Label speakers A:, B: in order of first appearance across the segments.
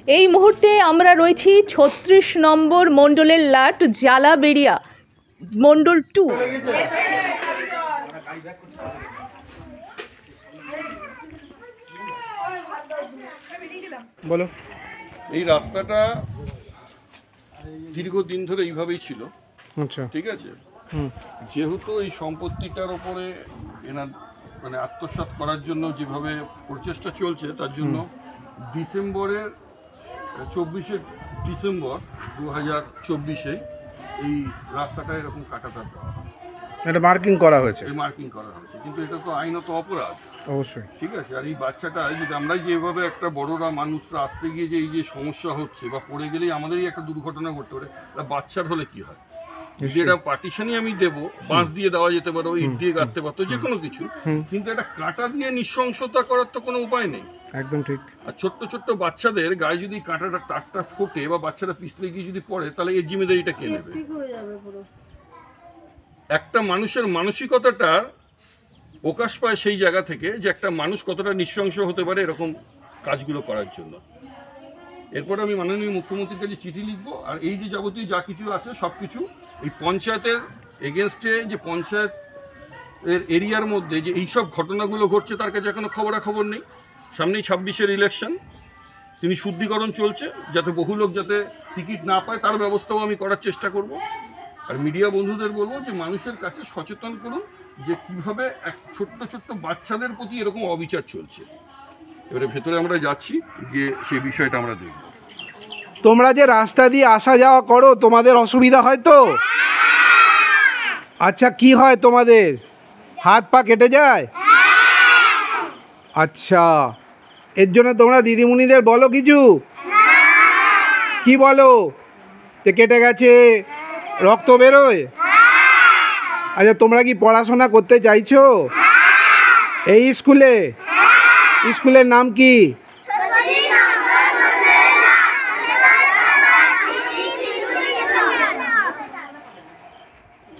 A: এই মুহূর্তে আমরা রয়েছি ৩৬ নম্বর মণ্ডলের লাট জালাবেড়িয়া মণ্ডল 2।
B: বলো।
C: এই রাস্তাটা দীর্ঘদিন ধরে এইভাবেই ছিল।
B: আচ্ছা,
C: ঠিক আছে। যেহেতু এই সম্পত্তিটার ওপরে এনার মানে আত্মসাৎ করার জন্য যেভাবে প্রচেষ্টা চলছে, তার জন্য ডিসেম্বরের 24শে ডিসেম্বর 2024 এই রাস্তাটা এরকম কাটাতার দেওয়া হয়।
B: এটা মার্কিং করা হয়েছে।
C: এই মার্কিং করা হয়েছে, কিন্তু এটা তো আইনত অপরাধ।
B: অবশ্যই।
C: ঠিক আছে। আর এই বাচ্চাটা যদি আমরা যেভাবে একটা বড়রা মানুষরা আসতে গিয়ে যে এই যে সমস্যা হচ্ছে বা পড়ে গেলেই আমাদেরই একটা দুর্ঘটনা ঘটতে পারে, বাচ্চার হলে কি হয়? যদি এটা পার্টিশনই আমি দেবো, বাঁশ দিয়ে দেওয়া যেতে পারে, ইট দিয়ে গাঁথতে পারতো, যে কোনো কিছু, কিন্তু এটা কাঁটা দিয়ে নৃশংসতা করার তো কোনো উপায় নেই।
B: একদম ঠিক। আর
C: ছোট্ট ছোট্ট বাচ্চাদের গায়ে যদি কাঁটাটা তারটা ফোটে বা বাচ্চারা পিছলে গিয়ে যদি পড়ে, তাহলে এর জিম্মেদারিটা কে নেবে? একটা মানুষের মানসিকতাটার প্রকাশ পায় সেই জায়গা থেকে যে একটা মানুষ কতটা নৃশংস হতে পারে এরকম কাজগুলো করার জন্য। এরপর আমি মাননীয় মুখ্যমন্ত্রীর কাছে চিঠি লিখবো, আর এই যে যাবতীয় যা কিছু আছে সব কিছু এই পঞ্চায়েতের এগেনস্টে, যে পঞ্চায়েত এর এরিয়ার মধ্যে যে এইসব ঘটনাগুলো ঘটছে তার কাছে এখনো খবরাখবর নেই। সামনেই 26-এর ইলেকশন, তিনি শুদ্ধিকরণ চলছে, যাতে বহু লোক যাতে টিকিট না পায় তার ব্যবস্থাও আমি করার চেষ্টা করব। আর মিডিয়া বন্ধুদের বলবো যে মানুষের কাছে সচেতন করুন যে কীভাবে এক ছোট্ট ছোট্ট বাচ্চাদের প্রতি এরকম অবিচার চলছে। এবারে ভেতরে আমরা যাচ্ছি, গিয়ে সেই বিষয়টা আমরা দেখব।
B: তোমরা যে রাস্তা দিয়ে আসা যাওয়া করো, তোমাদের অসুবিধা হয় তো? আচ্ছা, কি হয় তোমাদের? হাত পা কেটে যায়? আচ্ছা, এর জন্য তোমরা দিদিমণিদের বলো কিছু? কি বলো? যে কেটে গেছে, রক্ত বেরোয়? আচ্ছা, তোমরা কি পড়াশোনা করতে চাইছো এই স্কুলে? স্কুলের নাম কি?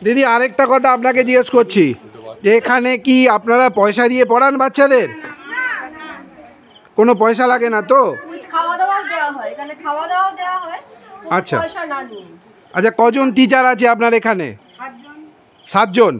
B: দিদি, আরেকটা কথা আপনাকে জিজ্ঞেস করছি, যে এখানে কি আপনারা পয়সা দিয়ে পড়ান বাচ্চাদের? কোনো পয়সা লাগে না তো? আচ্ছা আচ্ছা, কজন টিচার আছে আপনার এখানে? 7 জন।